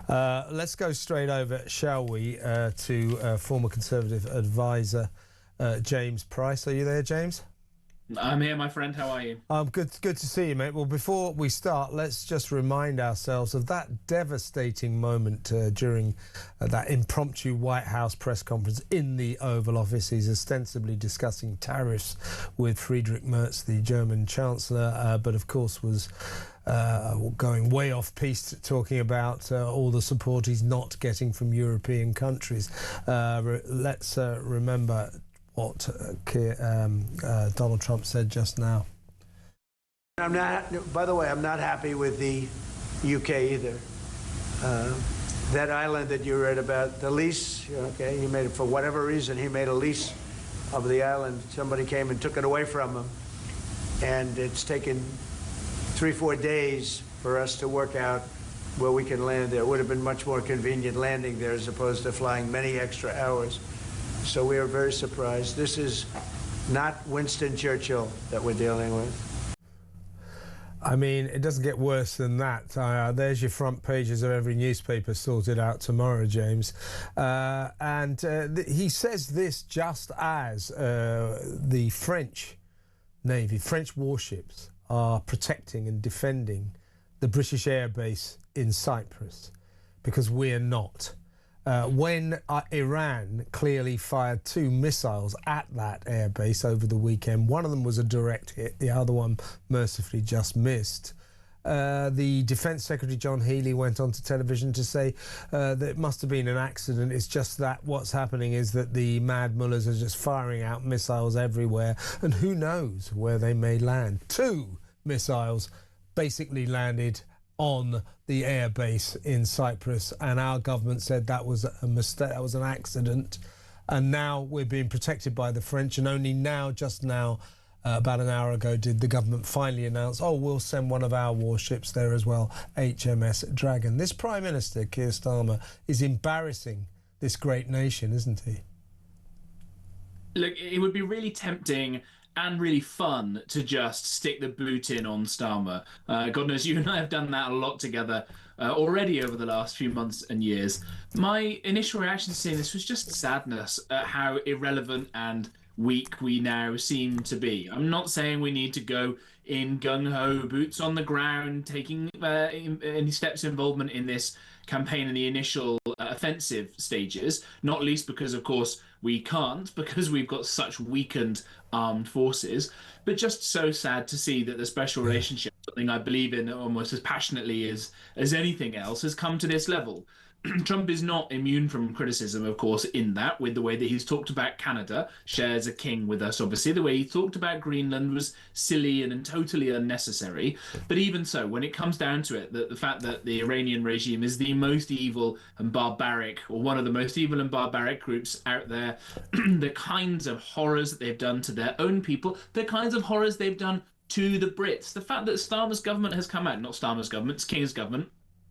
Let's go straight over, shall we, to former Conservative advisor James Price. Are you there, James? I'm here, my friend. How are you? Good to see you, mate. Well, before we start, let's just remind ourselves of that devastating moment during that impromptu White House press conference in the Oval Office. He's ostensibly discussing tariffs with Friedrich Merz, the German Chancellor, but of course was going way off piste, talking about all the support he's not getting from European countries. Let's remember what Donald Trump said just now. I'm not, by the way, I'm not happy with the UK either. That island that you read about, the lease, okay, he made it for whatever reason, he made a lease of the island. Somebody came and took it away from him. And it's taken 3-4 days for us to work out where we can land there. It would have been much more convenient landing there as opposed to flying many extra hours. So we are very surprised. This is not Winston Churchill that we're dealing with. I mean, it doesn't get worse than that. There's your front pages of every newspaper sorted out tomorrow, James. He says this just as the French Navy, French warships, are protecting and defending the British airbase in Cyprus, because we're not. When Iran clearly fired 2 missiles at that airbase over the weekend, one of them was a direct hit, the other one mercifully just missed. The Defence Secretary John Healey went on to television to say that it must have been an accident. It's just that what's happening is that the mad mullahs are just firing out missiles everywhere, and who knows where they may land. 2 missiles basically landed on the airbase in Cyprus, and our government said that was a mistake, that was an accident, and now we're being protected by the French. And only now, just now, about an hour ago, did the government finally announce, oh, we'll send one of our warships there as well, HMS Dragon. This Prime Minister, Keir Starmer, is embarrassing this great nation, isn't he? Look, it would be really tempting and really fun to just stick the boot in on Starmer. God knows you and I have done that a lot together already over the last few months and years. My initial reaction to seeing this was just sadness at how irrelevant and weak we now seem to be. I'm not saying we need to go in gung-ho, boots on the ground, taking any steps involvement in this campaign in the initial offensive stages, not least because, of course, we can't, because we've got such weakened armed forces. But just so sad to see that the special relationship, something I believe in almost as passionately as anything else, has come to this level. Trump is not immune from criticism, of course, in that, with the way that he's talked about Canada, shares a king with us, obviously. The way he talked about Greenland was silly and totally unnecessary. But even so, when it comes down to it, the fact that the Iranian regime is the most evil and barbaric, or one of the most evil and barbaric groups out there, the kinds of horrors that they've done to their own people, the kinds of horrors they've done to the Brits, the fact that Starmer's government has come out, not Starmer's government, it's King's government,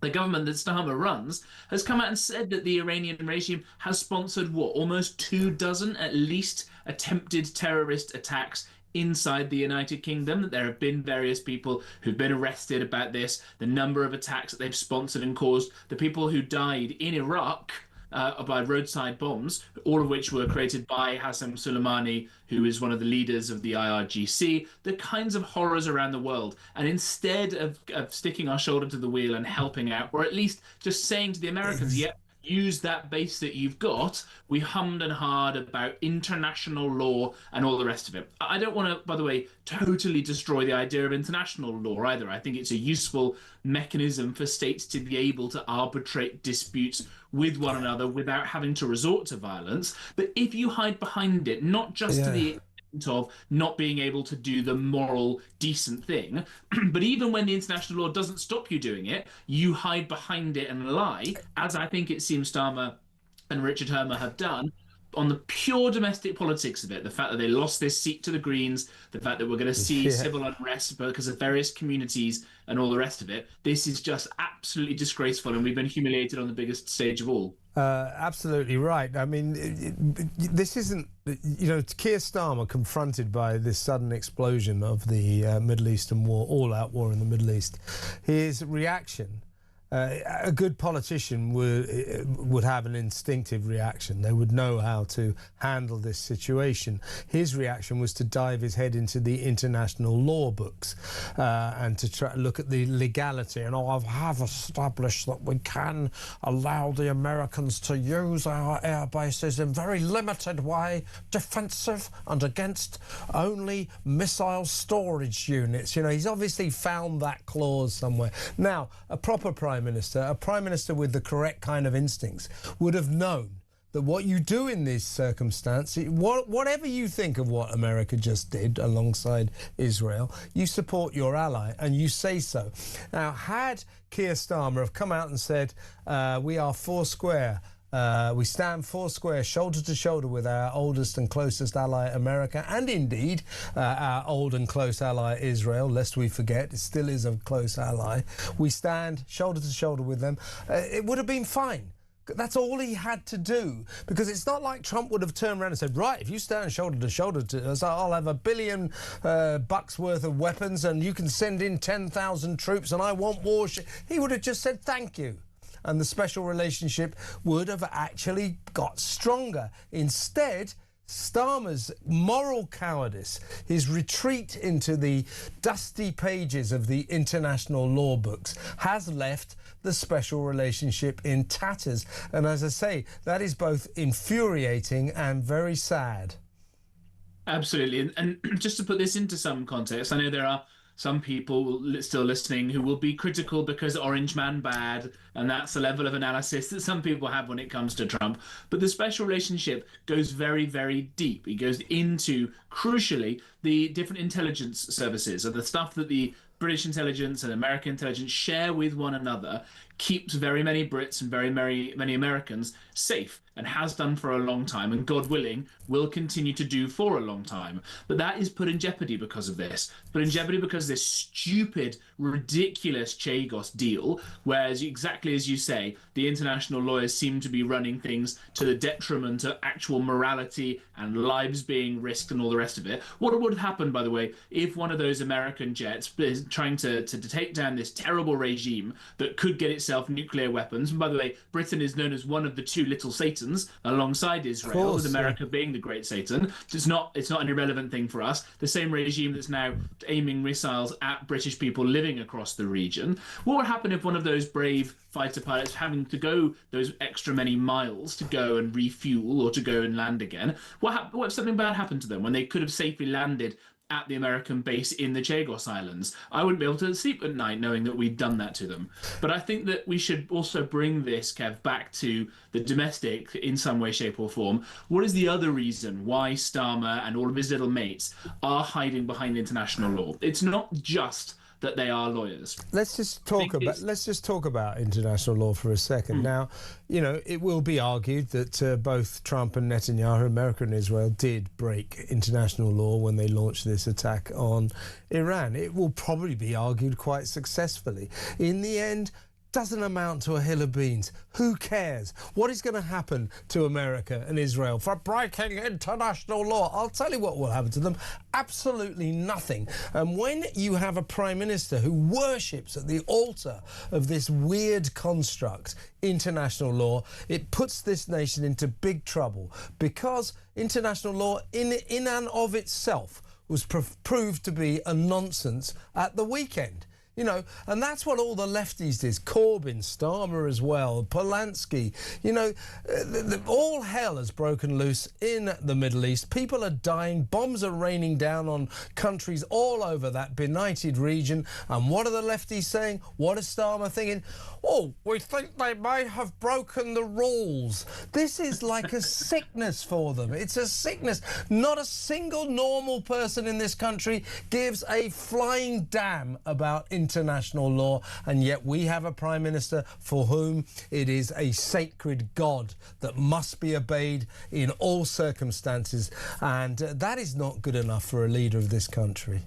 the government that Starmer runs, has come out and said that the Iranian regime has sponsored, what, almost 24 at least attempted terrorist attacks inside the United Kingdom, that there have been various people who've been arrested about this, the number of attacks that they've sponsored and caused, the people who died in Iraq by roadside bombs, all of which were created by Hassan Soleimani, who is one of the leaders of the IRGC, the kinds of horrors around the world. And instead of sticking our shoulder to the wheel and helping out, or at least just saying to the Americans, yeah, use that base that you've got, we hummed and hawed about international law and all the rest of it. I don't want to, by the way, totally destroy the idea of international law either. I think it's a useful mechanism for states to be able to arbitrate disputes with one another without having to resort to violence. But if you hide behind it, not just to the of not being able to do the moral, decent thing, but even when the international law doesn't stop you doing it, you hide behind it and lie, as I think it seems Starmer and Richard Hermer have done, on the pure domestic politics of it, the fact that they lost this seat to the Greens, the fact that we're going to see civil unrest because of various communities and all the rest of it, this is just absolutely disgraceful, and we've been humiliated on the biggest stage of all. Absolutely right. I mean, this isn't, you know, Keir Starmer, confronted by this sudden explosion of the Middle Eastern war, all-out war in the Middle East, his reaction A good politician would have an instinctive reaction. They would know how to handle this situation. His reaction was to dive his head into the international law books and to try to look at the legality. And I have established that we can allow the Americans to use our air bases in very limited way, defensive and against only missile storage units. You know, he's obviously found that clause somewhere. Now, a proper prime minister, a prime minister with the correct kind of instincts, would have known that what you do in this circumstance, whatever you think of what America just did alongside Israel, you support your ally and you say so. Now, had Keir Starmer have come out and said, we are four square, we stand four square, shoulder to shoulder with our oldest and closest ally, America, and indeed our old and close ally, Israel, lest we forget, it still is a close ally. We stand shoulder to shoulder with them. It would have been fine. That's all he had to do, because it's not like Trump would have turned around and said, right, if you stand shoulder to shoulder to us, I'll have $1 billion bucks worth of weapons and you can send in 10,000 troops and I want warship. He would have just said thank you. And the special relationship would have actually got stronger. Instead, Starmer's moral cowardice, his retreat into the dusty pages of the international law books, has left the special relationship in tatters. And as I say, that is both infuriating and very sad. Absolutely. And just to put this into some context, I know there are some people still listening who will be critical because Orange Man bad, and that's the level of analysis that some people have when it comes to Trump. But the special relationship goes very, very deep. It goes into, crucially, the different intelligence services, or the stuff that the British intelligence and American intelligence share with one another, keeps very many Brits and very many Americans safe, and has done for a long time, and God willing will continue to do for a long time. But that is put in jeopardy because of this. Put in jeopardy because of this stupid, ridiculous Chagos deal, whereas exactly as you say, the international lawyers seem to be running things to the detriment of actual morality and lives being risked and all the rest of it. What would happen, by the way, if one of those American jets is trying to take down this terrible regime that could get itself nuclear weapons? And by the way, Britain is known as one of the two little Satans alongside Israel, with America being the great Satan. It's not an irrelevant thing for us. The same regime that's now aiming missiles at British people living across the region. What would happen if one of those brave fighter pilots having to go those extra many miles to go and refuel or to go and land again? What if something bad happened to them when they could have safely landed at the American base in the Chagos Islands? I wouldn't be able to sleep at night knowing that we'd done that to them. But I think that we should also bring this, Kev, back to the domestic in some way, shape or form. What is the other reason why Starmer and all of his little mates are hiding behind international law? It's not just that they are lawyers. Let's just talk about international law for a second. Now, you know, it will be argued that both Trump and Netanyahu, America and Israel, did break international law when they launched this attack on Iran. It will probably be argued quite successfully. In the end, doesn't amount to a hill of beans. Who cares? What is going to happen to America and Israel for breaking international law? I'll tell you what will happen to them. Absolutely nothing. And when you have a prime minister who worships at the altar of this weird construct, international law, it puts this nation into big trouble, because international law in and of itself was proved to be a nonsense at the weekend. You know, and that's what all the lefties did. Corbyn, Starmer as well, Polanski. You know, all hell has broken loose in the Middle East. People are dying. Bombs are raining down on countries all over that benighted region. And what are the lefties saying? What is Starmer thinking? Oh, we think they may have broken the rules. This is like a sickness for them. It's a sickness. Not a single normal person in this country gives a flying damn about international law, and yet we have a prime minister for whom it is a sacred god that must be obeyed in all circumstances, and that is not good enough for a leader of this country.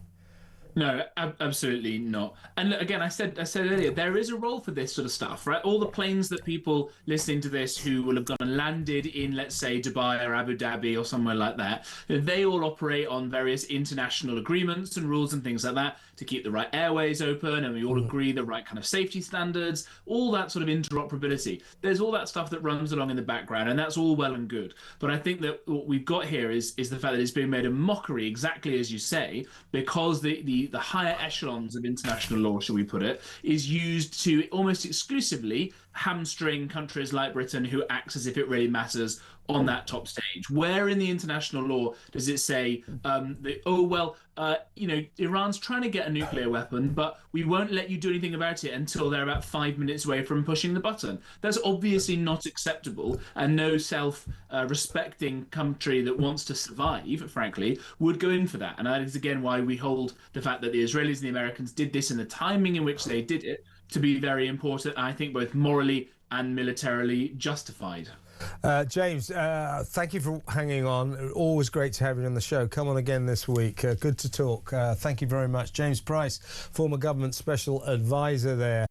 No, absolutely not. And look, again, I said earlier, there is a role for this sort of stuff, right? All the planes that people listening to this who will have gone and landed in, let's say, Dubai or Abu Dhabi or somewhere like that, they all operate on various international agreements and rules and things like that to keep the right airways open, and we all agree the right kind of safety standards, all that sort of interoperability. There's all that stuff that runs along in the background, and that's all well and good. But I think that what we've got here is the fact that it's being made a mockery, exactly as you say, because the higher echelons of international law, shall we put it, is used to almost exclusively hamstring countries like Britain, who acts as if it really matters on that top stage. Where in the international law does it say, Iran's trying to get a nuclear weapon, but we won't let you do anything about it until they're about 5 minutes away from pushing the button? That's obviously not acceptable, and no self-respecting country that wants to survive, frankly, would go in for that. And that is, again, why we hold the fact that the Israelis and the Americans did this and the timing in which they did it to be very important, I think both morally and militarily justified. James, thank you for hanging on. Always great to have you on the show. Come on again this week. Good to talk. Thank you very much. James Price, former government special advisor there.